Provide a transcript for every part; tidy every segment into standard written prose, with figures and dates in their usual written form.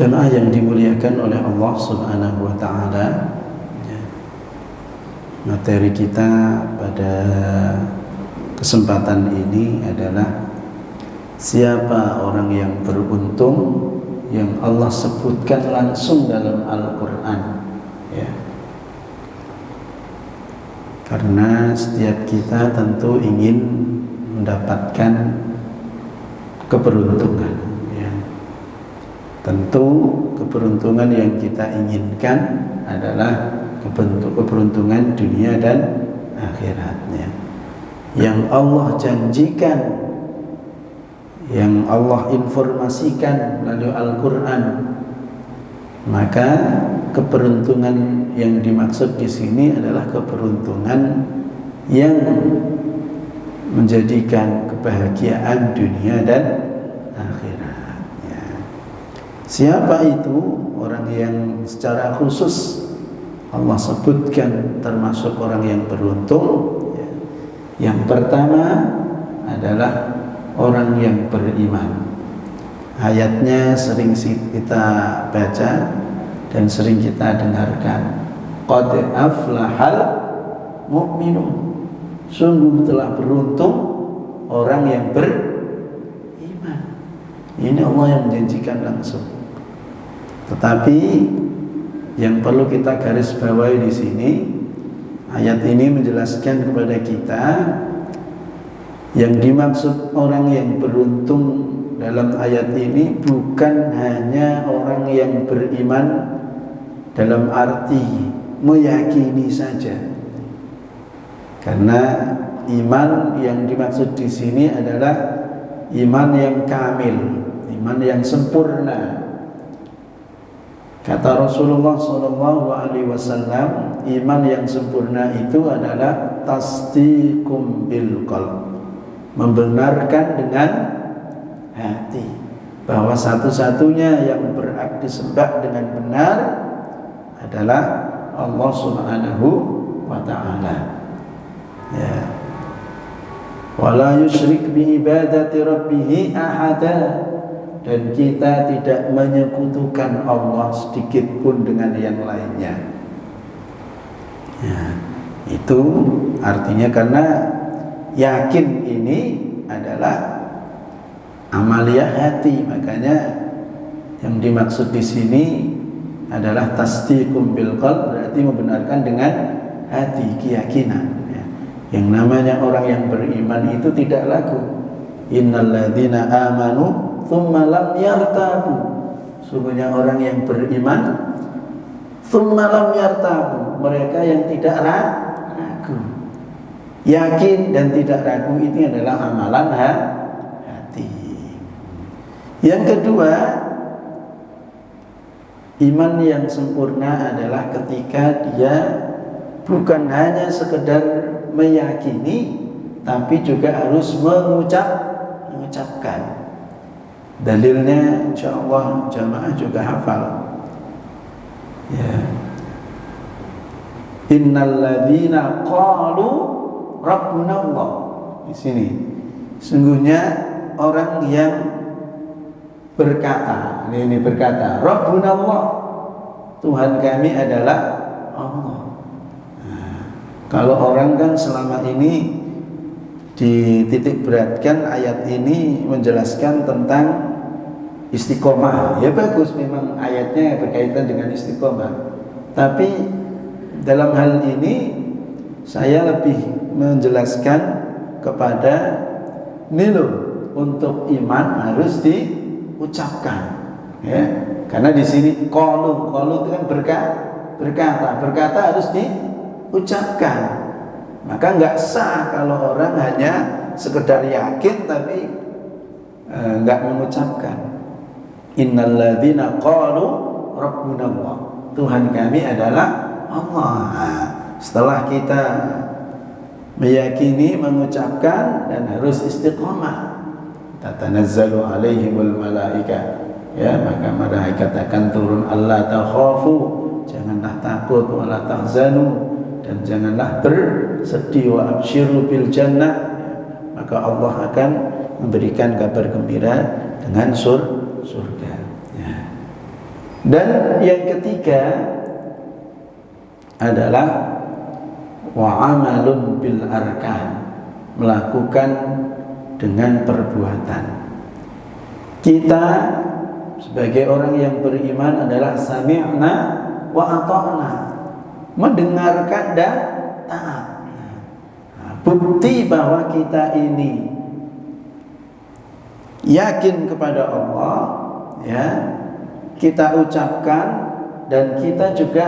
Jemaah yang dimuliakan oleh Allah Subhanahu wa Ta'ala, materi kita pada kesempatan ini adalah siapa orang yang beruntung yang Allah sebutkan langsung dalam Al-Quran, ya. Karena setiap kita tentu ingin mendapatkan keberuntungan. Tentu keberuntungan yang kita inginkan adalah keberuntungan dunia dan akhiratnya. Yang Allah janjikan, yang Allah informasikan melalui Al-Quran, maka keberuntungan yang dimaksud di sini adalah keberuntungan yang menjadikan kebahagiaan dunia dan akhirat. Siapa itu orang yang secara khusus Allah sebutkan termasuk orang yang beruntung? Yang pertama adalah orang yang beriman. Ayatnya sering kita baca dan sering kita dengarkan. Qad aflahal mu'minun. Sungguh telah beruntung orang yang beriman. Ini Allah yang menjanjikan langsung. Tetapi yang perlu kita garis bawahi di sini, ayat ini menjelaskan kepada kita yang dimaksud orang yang beruntung dalam ayat ini bukan hanya orang yang beriman dalam arti meyakini saja. Karena iman yang dimaksud di sini adalah iman yang kamil, iman yang sempurna. Kata Rasulullah SAW, iman yang sempurna itu adalah tasdiqum bil qalb, membenarkan dengan hati bahwa satu-satunya yang berhak disembah dengan benar adalah Allah Subhanahu wa Ta'ala. Ya. Wala yusyrik bi ibadati rabbih ahada, dan kita tidak menyekutukan Allah sedikit pun dengan yang lainnya. Ya, itu artinya karena yakin ini adalah amaliyah hati, makanya yang dimaksud di sini adalah tasdiqum bil qalb, berarti membenarkan dengan hati, keyakinan. Ya. Yang namanya orang yang beriman itu tidak lagu. Innalladzina amanu tsumma lam yartabu. Sungguhnya orang yang beriman tsumma lam yartabu, mereka yang tidak ragu. Yakin dan tidak ragu ini adalah amalan hati. Yang kedua, iman yang sempurna adalah ketika dia bukan hanya sekedar meyakini, tapi juga harus mengucapkan. Dalilnya insyaallah jamaah juga hafal. Ya. Innal ladzina qalu rabbuna Allah. Di sini sungguhnya orang yang berkata, ini berkata rabbuna Allah, Tuhan kami adalah Allah. Nah, kalau orang kan selama ini dititik beratkan ayat ini menjelaskan tentang istiqomah. Ya bagus, memang ayatnya berkaitan dengan istiqomah. Tapi dalam hal ini saya lebih menjelaskan kepada untuk iman harus diucapkan. Ya, karena di sini qalu itu kan berkata harus diucapkan. Maka nggak sah kalau orang hanya sekedar yakin tapi nggak mengucapkan. Innal ladzina qalu rabbuna Allah, Tuhan kami adalah Allah. Nah, setelah kita meyakini, mengucapkan, dan harus istiqomah, tatanazzalu alaihimul malaika, ya, maka malaikat akan turun. Allah takhafu, janganlah takut, wala tahzanu, dan janganlah bersedih. Wa absyiru bil jannah, maka Allah akan memberikan kabar gembira dengan surga. Ya. Dan yang ketiga adalah wa'amalun bil arkan, melakukan dengan perbuatan. Kita sebagai orang yang beriman adalah sami'na wa ata'na, mendengarkan dan taat. Bukti bahwa kita ini yakin kepada Allah, ya, kita ucapkan dan kita juga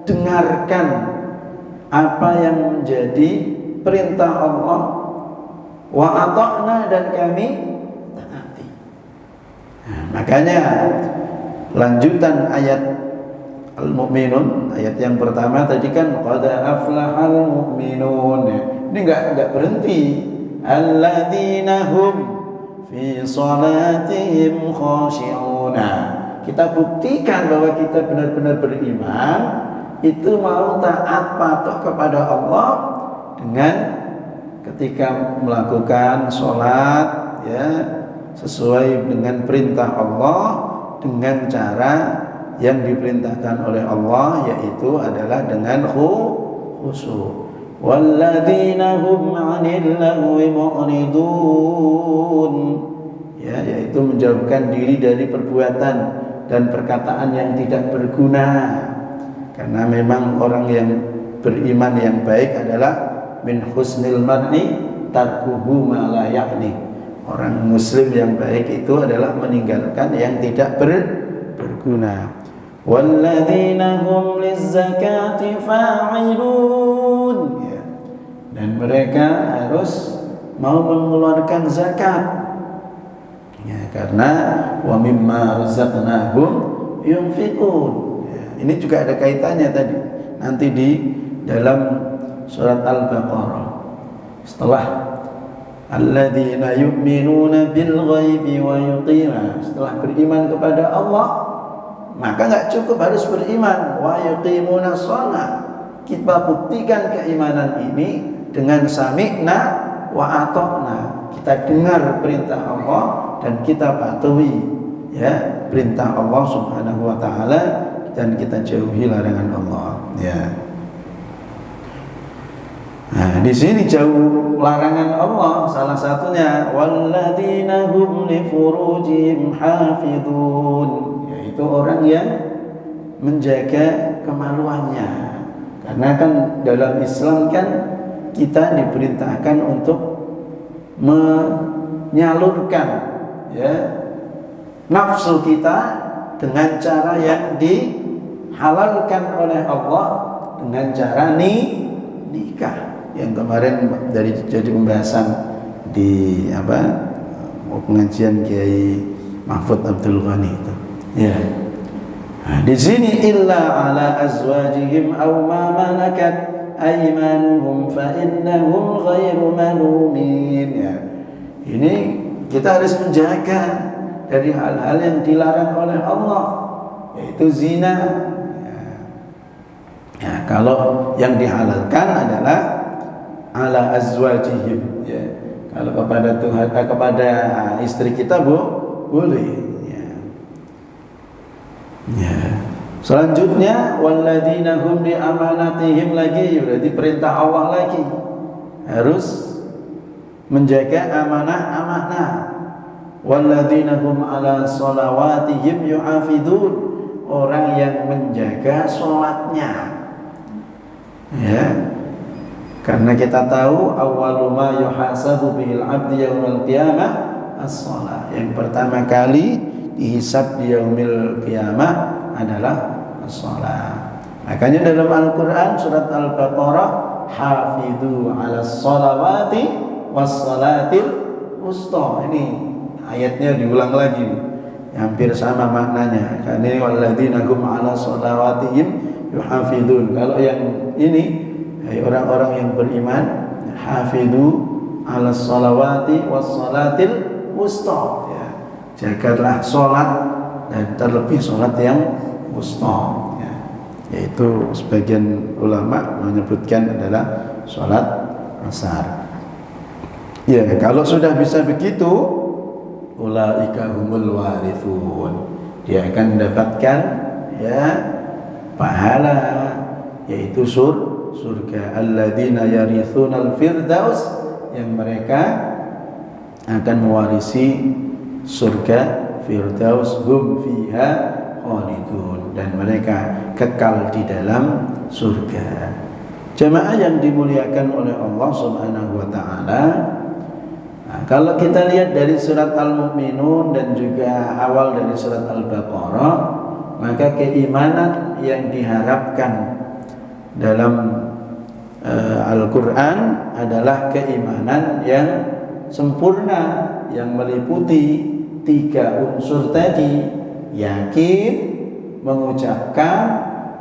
dengarkan apa yang menjadi perintah Allah, wa ata'na, dan kami taati. Nah, makanya lanjutan ayat Al-Mu'minun, ayat yang pertama tadi kan qad aflahal mu'minun. Ini enggak berhenti. Alladzina hum fi salatihim khashi'una. Kita buktikan bahwa kita benar-benar beriman, itu mau taat patuh kepada Allah dengan ketika melakukan sholat, ya, sesuai dengan perintah Allah, dengan cara yang diperintahkan oleh Allah, yaitu adalah dengan khusyuk. Walladzina hum 'anil lagwi mu'ridun, ya, yaitu menjauhkan diri dari perbuatan dan perkataan yang tidak berguna. Karena memang orang yang beriman yang baik adalah min husnil mar'i tarkuhu ma la ya'ni. Orang muslim yang baik itu adalah meninggalkan yang tidak berguna. Walladzina hum lizzakati fa'ilun, ya. Dan mereka harus mau mengeluarkan zakat, ya, karena wa mimma razaqnahum yunfiqun. Ya, ini juga ada kaitannya tadi nanti di dalam surat Al-Baqarah. Setelah alladzina yu'minuna bil ghaibi wa yuqimuna, setelah beriman kepada Allah, maka enggak cukup harus beriman, wa yuqimuna shalah. Kita buktikan keimanan ini dengan sami'na wa ata'na. Kita dengar perintah Allah dan kita patuhi, ya, perintah Allah Subhanahu wa taala, dan kita jauhi larangan Allah, ya. Nah, di sini jauh larangan Allah, salah satunya walladzina hum li furujihim hafizun, yaitu orang yang menjaga kemaluannya. Karena kan dalam Islam kan kita diperintahkan untuk menyalurkan, ya, nafsu kita dengan cara yang dihalalkan oleh Allah, dengan cara nikah. Yang kemarin jadi pembahasan di pengajian Kiai Mahfud Abdul Ghani itu, ya. Nah, di sini illa ala azwajihim aw ma malakat aymanuhum fa innahum ghairu malumin, ya. Ini kita harus menjaga dari hal-hal yang dilarang oleh Allah, yaitu zina. Ya, kalau yang dihalalkan adalah ala azwajihim, ya. Kalau kepada Tuhan, kepada istri kita boleh, ya. Ya. Selanjutnya walladzina hum li amanatihim, lagi berarti perintah Allah lagi, harus menjaga amanah. Walladzina hum ala sholawatihim yuhafidun, orang yang menjaga sholatnya, ya. Karena kita tahu awwalu ma yuhasabu bihil abdi yaumil qiyamah as-shalah. Yang pertama kali dihisab di yaumil qiyamah adalah as-shalah. Makanya dalam Al-Qur'an surat Al-Baqarah, hafidhu 'alas sholawati was shalatil wusta. Ini ayatnya diulang lagi, hampir sama maknanya. Karena ini walladzina hum 'ala sholawatihim yuhafidun. Kalau yang ini orang-orang yang beriman, hafidhu 'ala sholawati was shalatil wusta, ya. Jagalah sholat dan terlebih sholat yang wusta, ya. yaitu sebagian ulama menyebutkan adalah sholat asar. Ya, kalau sudah bisa begitu, ulaika humul warithun, dia akan mendapatkan ya pahala, yaitu surga. Alladzina yarithunal firdaus, yang mereka akan mewarisi surga firdaus, hum fiha khalidun, dan mereka kekal di dalam surga. Jemaah yang dimuliakan oleh Allah Subhanahu wa taala, nah, kalau kita lihat dari surat Al-Mu'minun dan juga awal dari surat Al-Baqarah, maka keimanan yang diharapkan dalam Al-Quran adalah keimanan yang sempurna, yang meliputi 3 unsur tadi: yakin, mengucapkan,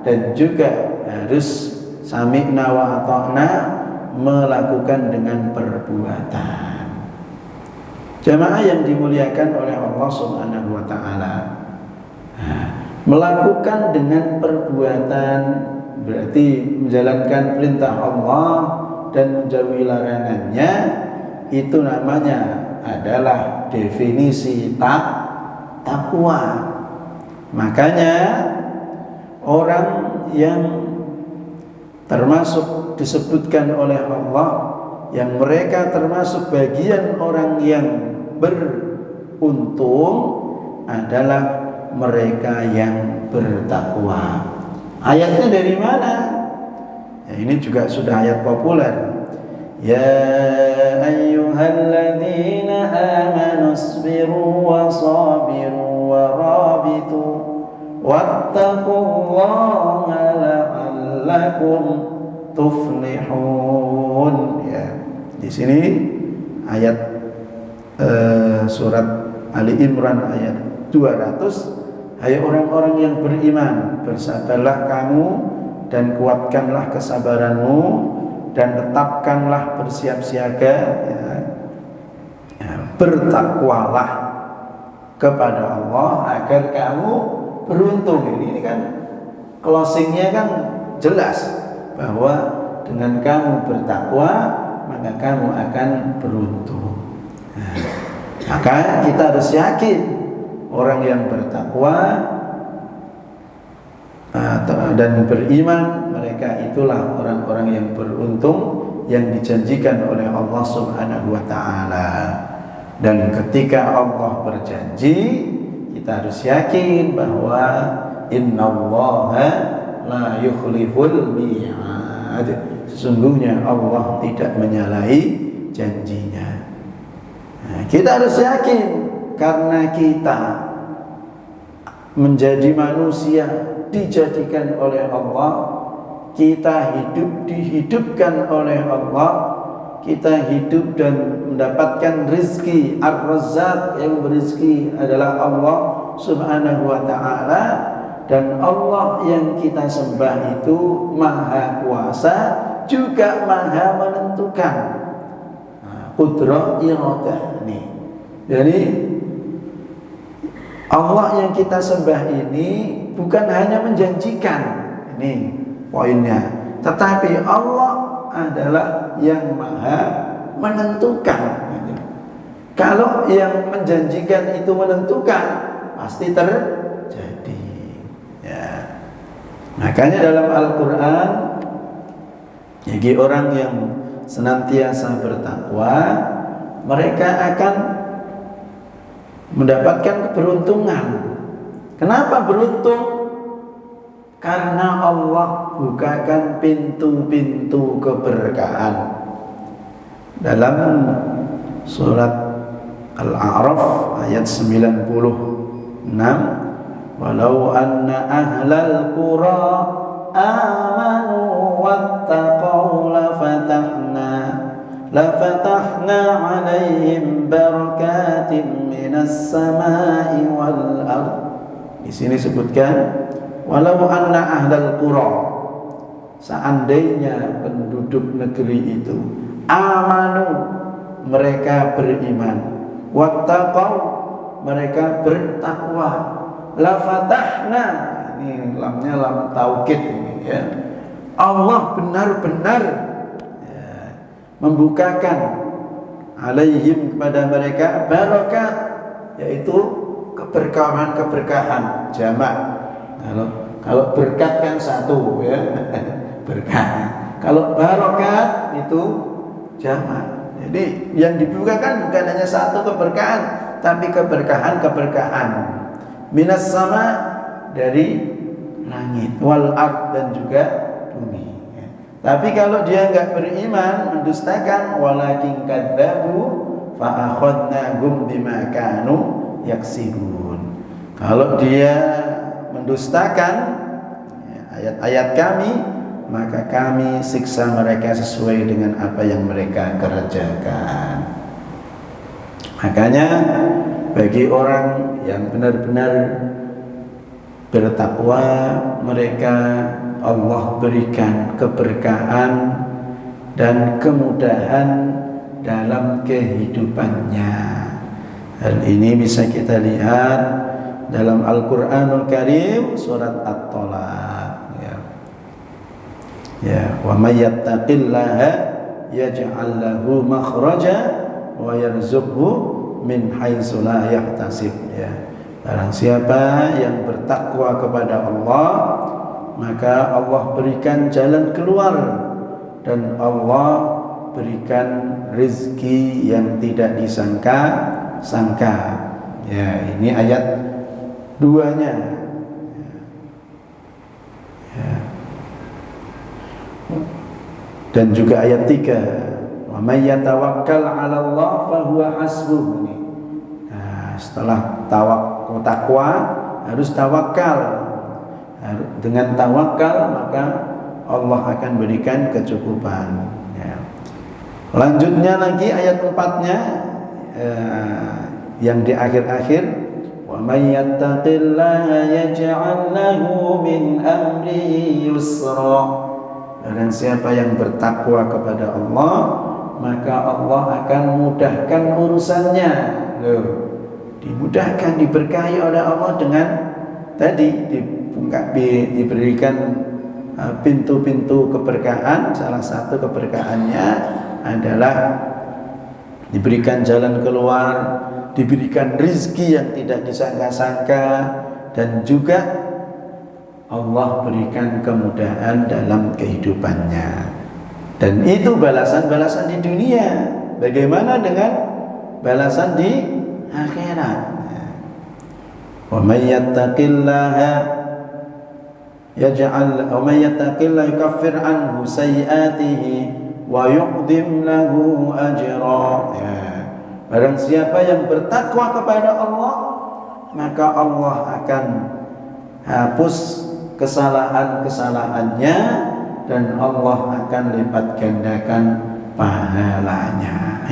dan juga harus sami'na wa ata'na, melakukan dengan perbuatan. Jamaah yang dimuliakan oleh Allah Subhanahu wa taala, melakukan dengan perbuatan berarti menjalankan perintah Allah dan menjauhi larangannya. Itu namanya adalah definisi takwa. Makanya orang yang termasuk disebutkan oleh Allah, yang mereka termasuk bagian orang yang beruntung, adalah mereka yang bertakwa. Ayatnya dari mana? Ya, ini juga sudah ayat populer. Ya ayyuhalladzina amanu isbiru wa sabiru wa rabitu wattaqullaha la'allakum tuflihun. Ya, di sini ayat surat Ali Imran ayat 200. Hai orang-orang yang beriman, bersabarlah kamu dan kuatkanlah kesabaranmu, dan tetapkanlah bersiap siaga, bertakwalah kepada Allah agar kamu beruntung. Ini kan closingnya kan jelas bahwa dengan kamu bertakwa maka kamu akan beruntung. Maka kita harus yakin orang yang bertakwa dan beriman, mereka itulah orang-orang yang beruntung, yang dijanjikan oleh Allah Subhanahu wa taala. Dan ketika Allah berjanji, kita harus yakin bahwa innallaha la yukhliful mi'ad. Sesungguhnya Allah tidak menyalahi janjinya. Nah, kita harus yakin karena kita menjadi manusia dijadikan oleh Allah, kita hidup dihidupkan oleh Allah, kita hidup dan mendapatkan rezeki. Ar-Razzaq, yang berizki adalah Allah Subhanahu wa ta'ala. Dan Allah yang kita sembah itu maha kuasa, juga maha menentukan. Qudrah iradah nih. Jadi Allah yang kita sembah ini bukan hanya menjanjikan, ini poinnya, tetapi Allah adalah yang maha menentukan. Kalau yang menjanjikan itu menentukan, pasti terjadi. Ya. Makanya dalam Al-Quran, bagi orang yang senantiasa bertakwa, mereka akan mendapatkan keberuntungan. Kenapa beruntung? Karena Allah bukakan pintu-pintu keberkahan. Dalam surat Al-A'raf ayat 96, walau anna ahlal qura amanu wattaqaw lafatahna alaihim barakatim minas samai wal ard. Di sini sebutkan walau anna ahlal qura, seandainya penduduk negeri itu amanu, mereka beriman, wattaqaw, mereka bertakwa, lafatahna, ini lamnya lam taukid ini ya. Allah benar-benar ya, membukakan alaihim kepada mereka barakat, yaitu keberkahan jamak. Kalau berkat kan satu ya, berkah. Kalau barakat itu jamak. Jadi yang dibukakan bukan hanya satu keberkahan, tapi keberkahan minas sama, dari langit, wal ard, dan juga bumi ya. Tapi kalau dia enggak beriman, mendustakan, walakin kadzabu fa akhadnahum bima kanu yaksibun. Kalau dia mendustakan ya, ayat-ayat kami, maka kami siksa mereka sesuai dengan apa yang mereka kerjakan. Makanya bagi orang yang benar-benar bertakwa, mereka Allah berikan keberkahan dan kemudahan dalam kehidupannya. Hal ini bisa kita lihat dalam Al-Qur'anul Karim surat At-Thalaq ya. Ya, wa may yattaqillaha yaj'al lahu makhraja wa yarzuqhu min haitsu la yahtasib ya. Barang siapa yang bertakwa kepada Allah, maka Allah berikan jalan keluar dan Allah berikan rezeki yang tidak disangka-sangka. Ya, ini ayat 2-nya. Ya. Dan juga ayat 3, wa may yatawakkal 'ala Allah fa huwa hasbuh. Nah, setelah takwa harus tawakal. Dengan tawakal maka Allah akan berikan kecukupan ya. Lanjutnya lagi ayat 4-nya yang di akhir-akhir, wa may yattaqillaha yaj'al lahu min amrihi yusra. Dan siapa yang bertakwa kepada Allah, maka Allah akan mudahkan urusannya. Loh, dimudahkan, diberkahi oleh Allah dengan tadi diberikan pintu-pintu keberkahan. Salah satu keberkahannya adalah diberikan jalan keluar, diberikan rizki yang tidak disangka-sangka, dan juga Allah berikan kemudahan dalam kehidupannya. Dan itu balasan-balasan di dunia. Bagaimana dengan balasan di akhirat? Wa may yattaqillaha yaj'al wa may yattaqillaha yukaffir anhu sayyi'atihi wa yu'dhim lahu ajra. Ya. Barang siapa yang bertakwa kepada Allah, maka Allah akan hapus kesalahan-kesalahannya dan Allah akan lipat gandakan pahalanya.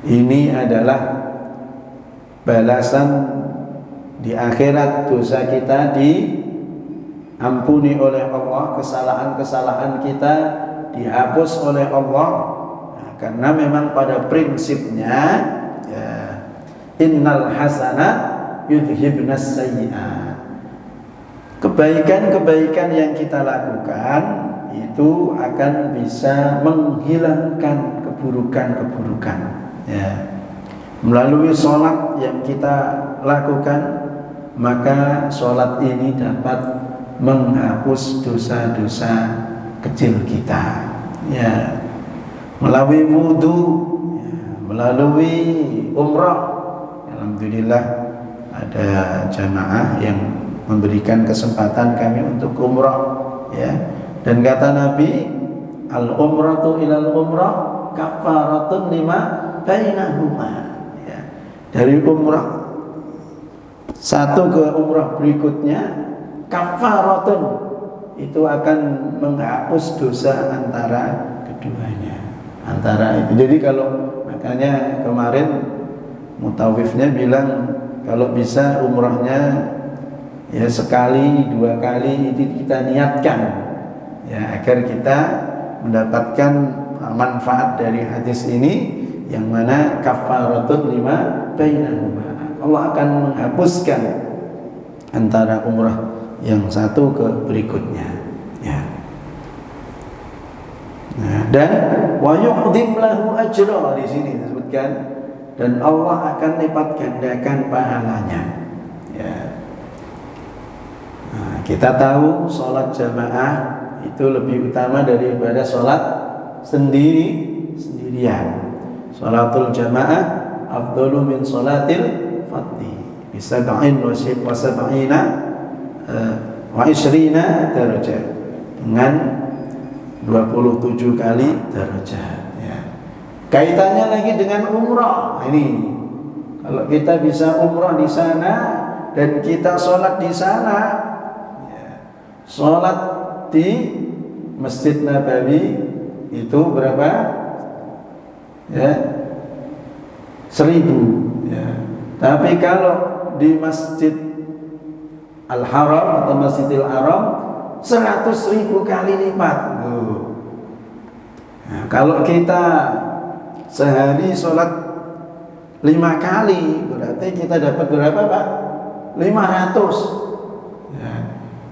Ini adalah balasan di akhirat. Dosa kita diampuni oleh Allah, kesalahan-kesalahan kita dihapus oleh Allah. Nah, karena memang pada prinsipnya ya, innal hasanat yudhibnas sayyi'at. Kebaikan-kebaikan yang kita lakukan itu akan bisa menghilangkan keburukan-keburukan ya. Melalui sholat yang kita lakukan, maka sholat ini dapat menghapus dosa-dosa kecil kita ya. Melalui wudu ya, melalui umrah, alhamdulillah ada jamaah yang memberikan kesempatan kami untuk umrah ya. Dan kata Nabi, al umratu ilal umrah kafaratun lima bainahuma ya. Dari umrah satu ke umrah berikutnya, kafaratun itu akan menghapus dosa antara keduanya. Antara itu. Jadi kalau makanya kemarin mutawifnya bilang kalau bisa umrahnya ya sekali, 2 kali itu kita niatkan ya, agar kita mendapatkan manfaat dari hadis ini yang mana kafaratun lima bainahuma. Allah akan menghapuskan antara umrah yang satu ke berikutnya, ya. Nah, dan wa yu'dhim lahu ajra, di sini disebutkan, dan Allah akan lipat gandakan pahalanya, ya. Nah, kita tahu sholat jamaah itu lebih utama daripada sholat sendirian. Sholatul jamaah afdalu min sholatil fardhi bi sab'in wa sab'ina wa ishrina darajat, dengan 27 kali derajat, ya. Kaitannya lagi dengan umrah. Ini kalau kita bisa umrah di sana dan kita sholat di sana, ya. Sholat di Masjid Nabawi itu berapa? Ya, 1000, ya. Tapi kalau di Masjid Al-Haram atau Masjidil Haram 100.000 kali lipat. Nah, kalau kita sehari sholat 5 kali, berarti kita dapat berapa, Pak? 500. Ya.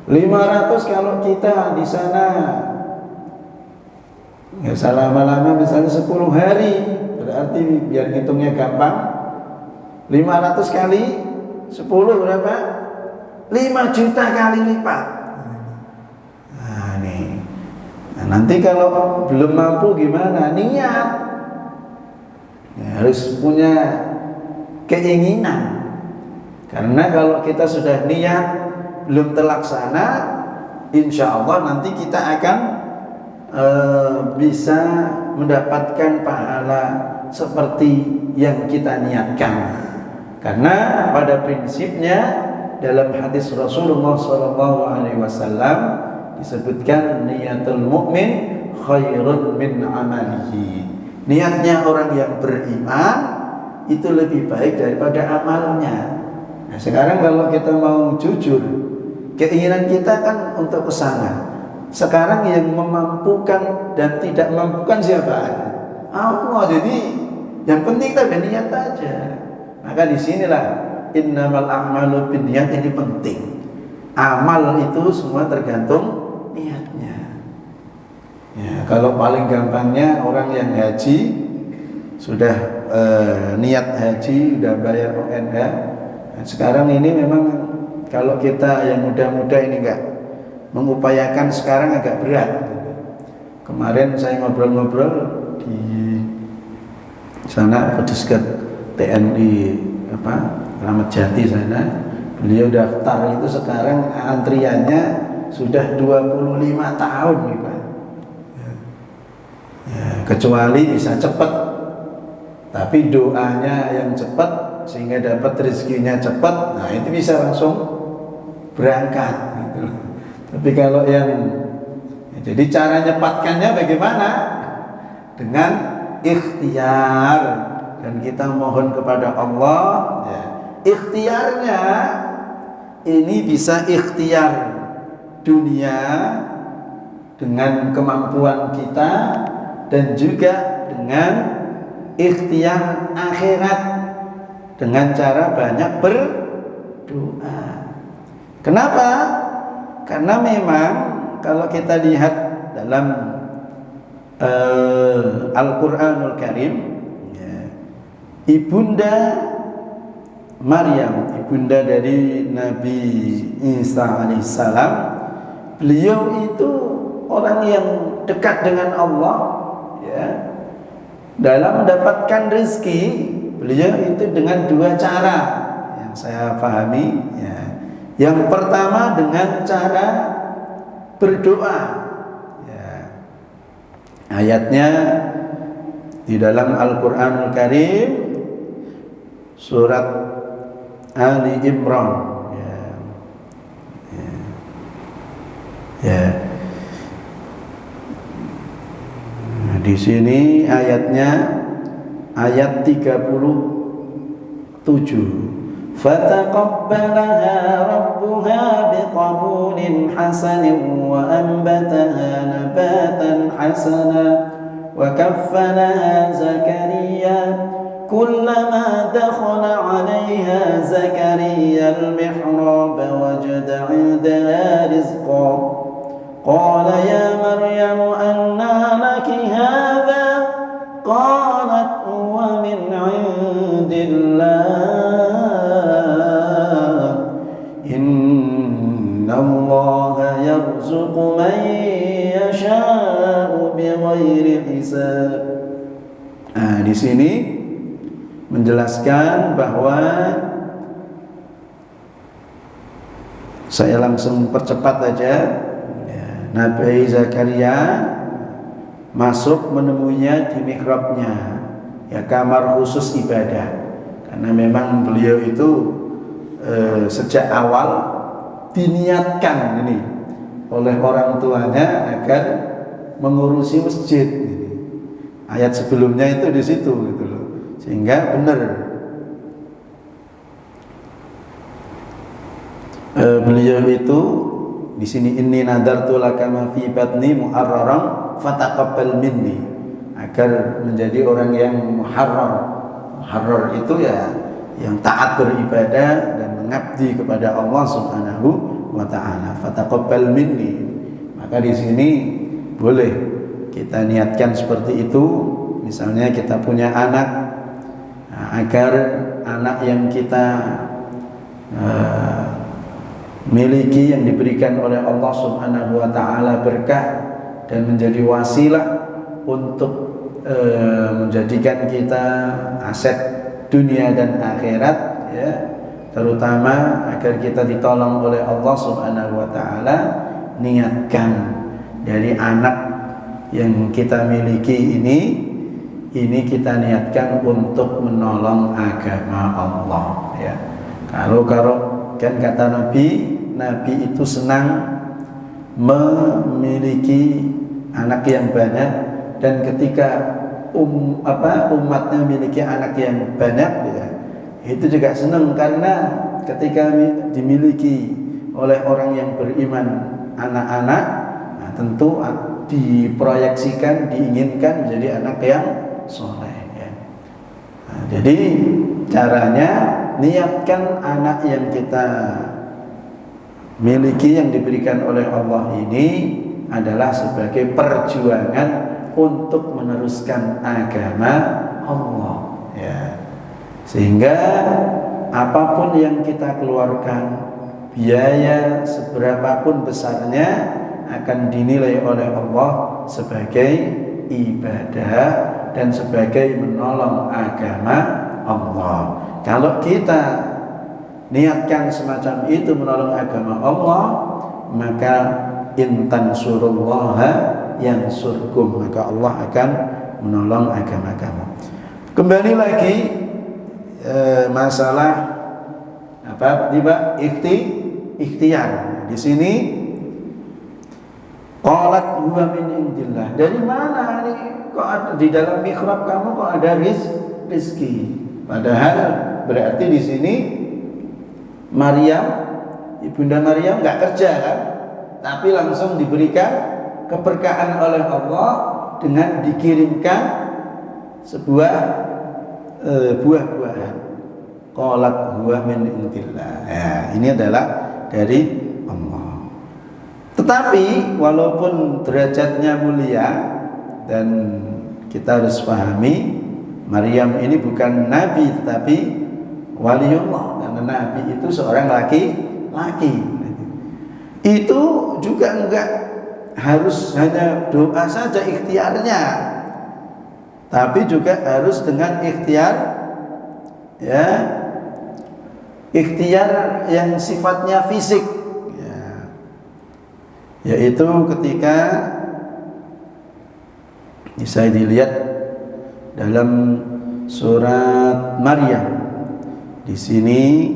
500 kalau kita di sana nggak usah lama-lama, misalnya 10 hari, berarti biar hitungnya gampang, 500 kali 10 berapa? 5 juta kali lipat. Nah, nih. Nah, nanti kalau belum mampu gimana? Niat. Ya, harus punya keinginan. Karena kalau kita sudah niat belum terlaksana, insya Allah nanti kita akan bisa mendapatkan pahala seperti yang kita niatkan. Karena pada prinsipnya dalam hadis Rasulullah SAW disebutkan niatul mukmin khairun min amalihi. Niatnya orang yang beriman itu lebih baik daripada amalnya. Nah, sekarang kalau kita mau jujur, keinginan kita kan untuk ke sana. Sekarang yang memampukan dan tidak memampukan siapa? Allah. Jadi yang penting kita berniat aja. Maka disinilah innamal a'malu binniyat, ini penting. Amal itu semua tergantung niatnya. Ya, kalau paling gampangnya orang yang haji sudah niat haji, sudah bayar ONH. Nah, sekarang ini memang kalau kita yang muda-muda ini enggak mengupayakan, sekarang agak berat. Kemarin saya ngobrol-ngobrol di sana Pedesket TNI Ramat Jati sana, beliau daftar itu sekarang antriannya sudah 25 tahun nih, Pak. Ya, kecuali bisa cepat, tapi doanya yang cepat sehingga dapat rezekinya cepat, nah itu bisa langsung berangkat gitu. Tapi kalau yang jadi cara nyepatkannya bagaimana? Dengan ikhtiar, dan kita mohon kepada Allah, ya. Ikhtiarnya ini bisa ikhtiar dunia dengan kemampuan kita, dan juga dengan ikhtiar akhirat dengan cara banyak berdoa. Kenapa? Karena memang kalau kita lihat dalam Al-Quranul Karim, ya, Ibunda Maryam, ibunda dari Nabi Isa alaihissalam, beliau itu orang yang dekat dengan Allah, ya. Dalam mendapatkan rezeki, beliau itu dengan 2 cara yang saya pahami, ya. Yang pertama dengan cara berdoa, ya. Ayatnya di dalam Al-Quranul Karim surat Ali Imran, ya. Ya. Nah, di sini ayatnya ayat 37. فَتَقَبَّلَهَا رَبُّهَا بِقَبُولٍ حَسَنٍ وَأَنبَتَهَا نَبَاتًا حَسَنًا وَكَفَّلَهَا زَكَرِيَّا كلما دخل عليها زكريا المحراب وجد عندها رزقا قال يا مريم أنى لك هذا قالت هو من عند الله إن الله يرزق من يشاء بغير حساب. Nah, di sini menjelaskan bahwa saya langsung percepat aja. Nabi Zakaria masuk menemuinya di mihrabnya, ya kamar khusus ibadah, karena memang beliau itu sejak awal diniatkan ini oleh orang tuanya agar mengurusi masjid. Ayat sebelumnya itu di situ gitu loh, sehingga benar beliau itu di sini inni nadartu laka ma fi batni muharraran fataqabbal minni, agar menjadi orang yang muharrar. Muharrar itu ya yang taat beribadah dan mengabdi kepada Allah Subhanahu wa taala. Fataqabbal minni. Maka di sini boleh kita niatkan seperti itu. Misalnya kita punya anak, nah, agar anak yang kita miliki yang diberikan oleh Allah Subhanahu wa taala berkah dan menjadi wasilah untuk menjadikan kita aset dunia dan akhirat, ya, terutama agar kita ditolong oleh Allah Subhanahu wa taala. Niatkan dari anak yang kita miliki ini kita niatkan untuk menolong agama Allah, ya. Kalau kan kata Nabi itu senang memiliki anak yang banyak, dan ketika umatnya memiliki anak yang banyak, ya, itu juga senang, karena ketika dimiliki oleh orang yang beriman anak-anak, nah, tentu diproyeksikan, diinginkan menjadi anak yang soleh, ya. Nah, jadi caranya niatkan anak yang kita miliki yang diberikan oleh Allah ini adalah sebagai perjuangan untuk meneruskan agama Allah, ya. Sehingga apapun yang kita keluarkan, biaya seberapapun besarnya, akan dinilai oleh Allah sebagai ibadah dan sebagai menolong agama Allah. Kalau kita niatkan semacam itu menolong agama Allah, maka intan surullaha yansurkum, maka Allah akan menolong agama kamu. Kembali lagi masalah ikhtiar. Di sini qalat huwa min indillah. Dari mana nih kok ada, di dalam mihrab kamu kok ada rezeki? Padahal berarti di sini Maryam, ibunda Maryam nggak kerja kan, tapi langsung diberikan keberkahan oleh Allah dengan dikirimkan sebuah buah-buahan. Qalat huwa min indillah. Ya, ini adalah dari Allah. Tetapi walaupun derajatnya mulia, dan kita harus pahami Maryam ini bukan nabi tetapi waliullah, karena nabi itu seorang laki-laki. Itu juga enggak harus hanya doa saja ikhtiarnya, tapi juga harus dengan ikhtiar, ya, ikhtiar yang sifatnya fisik, ya, yaitu ketika bisa dilihat dalam surat Maryam. Di sini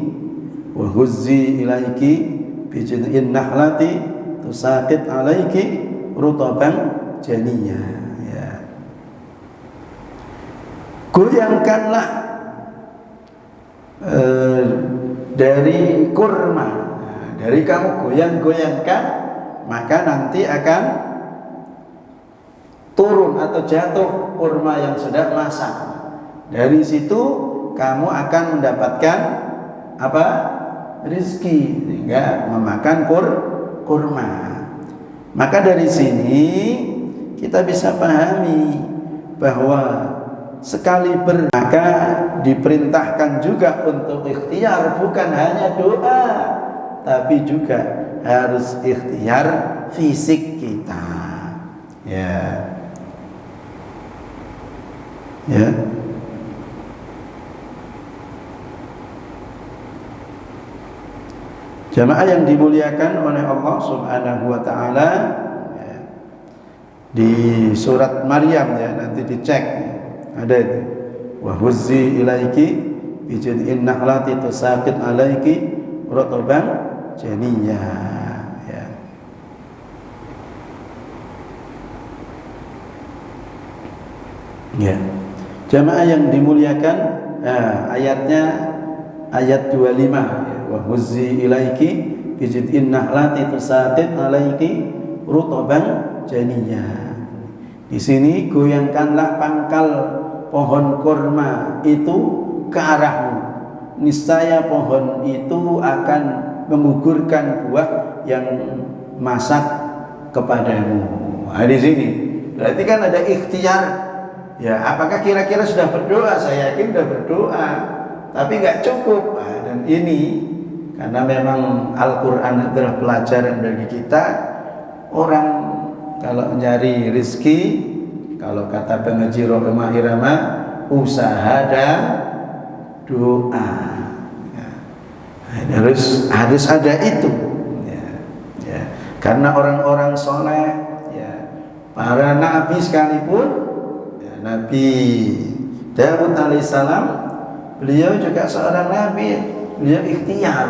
wa huzzi ilaiki bi jid'in nahlati tusaqit alaiki rutaban janiyya, ya. Goyangkanlah dari kurma, dari kamu goyang-goyangkan, maka nanti akan turun atau jatuh kurma yang sudah masak. Dari situ kamu akan mendapatkan apa? Rizki, sehingga memakan kurma. Maka dari sini kita bisa pahami bahwa sekali maka diperintahkan juga untuk ikhtiar, bukan hanya doa, tapi juga harus ikhtiar fisik kita. Ya. Jamaah yang dimuliakan oleh Allah Subhanahu wa taala, di surat Maryam ya, nanti dicek ada itu. Wa huzzi ilaiki bi jid'in nahlati tusaqit alaiki rutban janiyya. Ya. Ya. Jamaah yang dimuliakan, ayatnya ayat 25 ya. Wa huzzi ilaiki bi jid'in nahlati tusaqit alaiki rutban janiyya. Di sini goyangkanlah pangkal pohon kurma itu ke arahmu. Niscaya pohon itu akan menggugurkan buah yang masak kepadamu. Nah, di sini berarti kan ada ikhtiar. Ya, apakah kira-kira sudah berdoa? Saya yakin sudah berdoa, tapi nggak cukup. Nah, dan ini karena memang Al-Quran adalah pelajaran bagi kita. Orang kalau nyari rizki, kalau kata pengaji Rohmah Irama, usaha dan doa. Ya. Harus ada itu. Ya. Karena orang-orang soleh, ya, para nabi sekalipun, ya, Nabi Daud alaihissalam, beliau juga seorang nabi, beliau ikhtiar,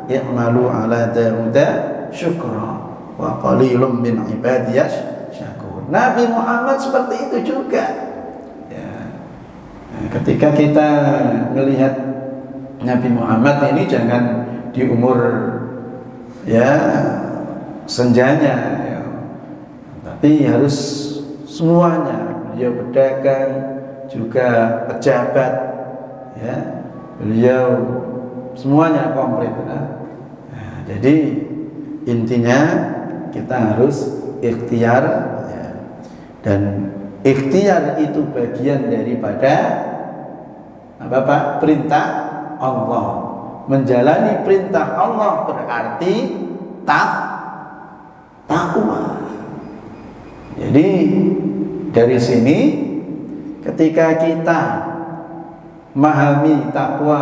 i'malu ala Dauda syukra wa qalilum min ibadiyas syakur. Nabi Muhammad seperti itu juga. Ya. Nah, ketika kita melihat Nabi Muhammad ini, jangan di umur ya senjanya, ya, tapi harus semuanya. Beliau pedagang, juga pejabat, ya, beliau semuanya komplit. Nah, jadi intinya kita harus ikhtiar, ya. Dan ikhtiar itu bagian daripada apa Pak? Perintah Allah. Menjalani perintah Allah berarti takwa. Jadi dari sini ketika kita memahami takwa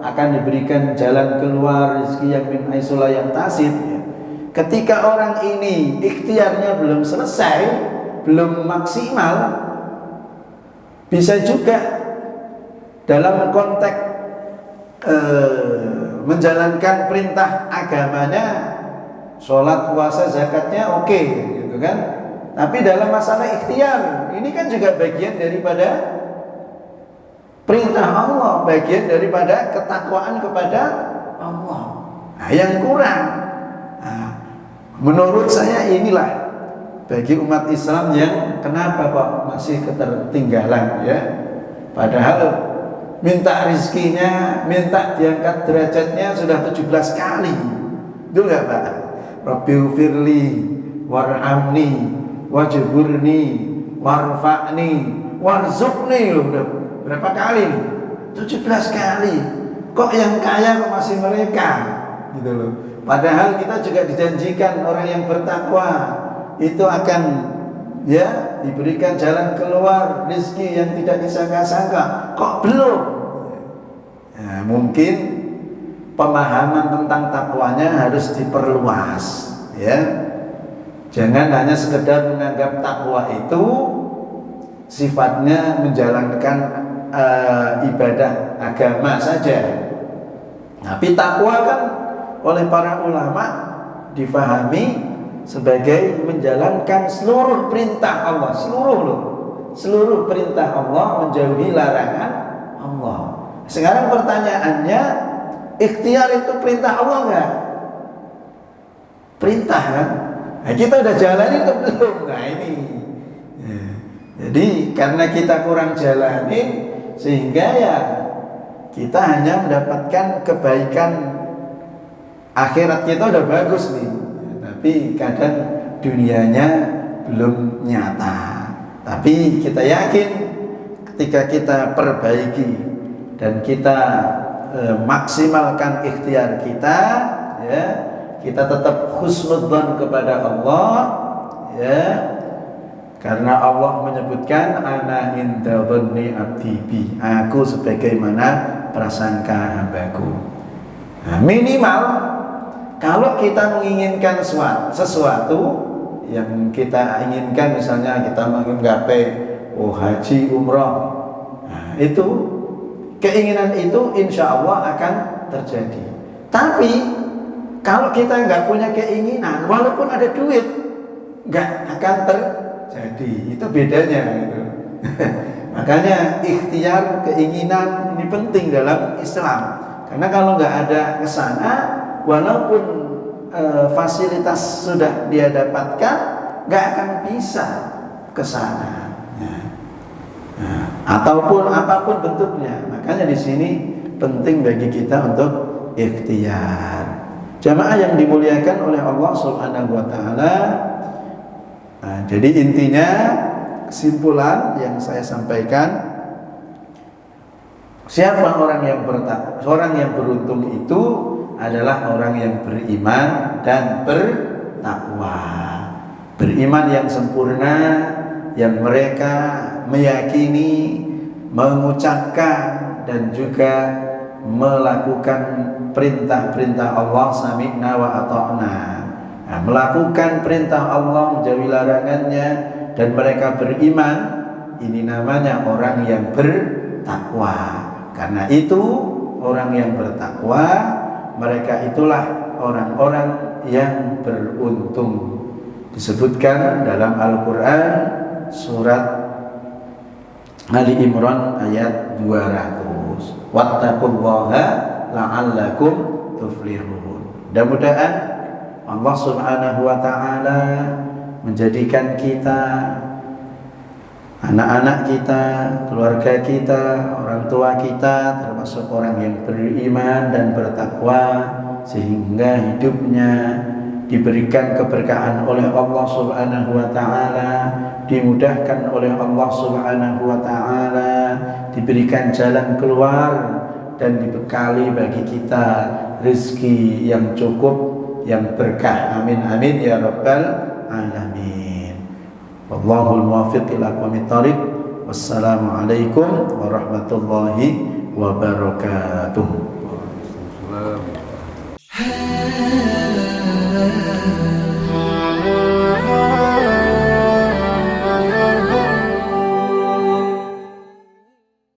akan diberikan jalan keluar rezeki yang min aisula yang tasit, ya. Ketika orang ini ikhtiarnya belum selesai, belum maksimal, bisa juga dalam konteks menjalankan perintah agamanya, sholat, puasa, zakatnya oke, gitu kan. Tapi dalam masalah ikhtiar, ini kan juga bagian daripada perintah Allah, bagian daripada ketakwaan kepada Allah. Nah, yang kurang, menurut saya inilah bagi umat Islam yang kenapa kok masih ketertinggalan, ya. Padahal minta rizkinya, minta diangkat derajatnya sudah 17 kali. Betul gak Pak? Rabbighfirli warhamni wajburni warfa'ni warzuqni. Udah berapa kali? 17 kali. Kok yang kaya kok masih mereka? Gitu loh. Padahal kita juga dijanjikan orang yang bertakwa itu akan, ya, diberikan jalan keluar rezeki yang tidak disangka-sangka. Kok belum? Ya, mungkin pemahaman tentang takwanya harus diperluas, ya. Jangan hanya sekedar menganggap takwa itu sifatnya menjalankan ibadah agama saja. Tapi takwa kan oleh para ulama difahami sebagai menjalankan seluruh perintah Allah, seluruh perintah Allah, menjauhi larangan Allah. Sekarang pertanyaannya, ikhtiar itu perintah Allah enggak? Perintah kan? Nah, kita udah jalani atau belum? Nah ini. Jadi karena kita kurang jalani, sehingga ya kita hanya mendapatkan kebaikan akhirat kita udah bagus nih, tapi kadang dunianya belum nyata. Tapi kita yakin ketika kita perbaiki dan kita maksimalkan ikhtiar kita, ya, kita tetap husnudzon kepada Allah, ya, karena Allah menyebutkan ana inda dhanni abdi bi, aku sebagaimana prasangka hambaku. Nah, minimal kalau kita menginginkan sesuatu yang kita inginkan, misalnya kita menggapai haji umroh, nah, itu keinginan itu insya Allah akan terjadi. Tapi kalau kita nggak punya keinginan, walaupun ada duit, nggak akan terjadi. Itu bedanya gitu. Makanya ikhtiar keinginan ini penting dalam Islam. Karena kalau nggak ada kesana, walaupun fasilitas sudah dia dapatkan, nggak akan bisa kesana. Nah, ataupun apapun bentuknya. Makanya di sini penting bagi kita untuk ikhtiar. Jamaah yang dimuliakan oleh Allah Subhanahu wa taala. Nah, jadi intinya kesimpulan yang saya sampaikan, siapa orang yang beruntung itu adalah orang yang beriman dan bertakwa. Beriman yang sempurna, yang mereka meyakini, mengucapkan dan juga melakukan perintah-perintah Allah, sami'na wa ata'na. Nah, melakukan perintah Allah, menjauhi larangannya, dan mereka beriman, ini namanya orang yang bertakwa. Karena itu orang yang bertakwa, mereka itulah orang-orang yang beruntung. Disebutkan dalam Al-Quran surat Ali Imran ayat 200, wattaqullaha la'allakum tuflihun. Mudah-mudahan Allah Subhanahu wa taala menjadikan kita, anak-anak kita, keluarga kita, orang tua kita termasuk orang yang beriman dan bertakwa, sehingga hidupnya diberikan keberkahan oleh Allah Subhanahu wa taala, dimudahkan oleh Allah Subhanahu wa taala, diberikan jalan keluar dan dibekali bagi kita rezeki yang cukup, yang berkah. Amin amin ya rabbal alamin. Wallahul muwaffiq ila aqwamit thoriq. Wassalamualaikum warahmatullahi wabarakatuh.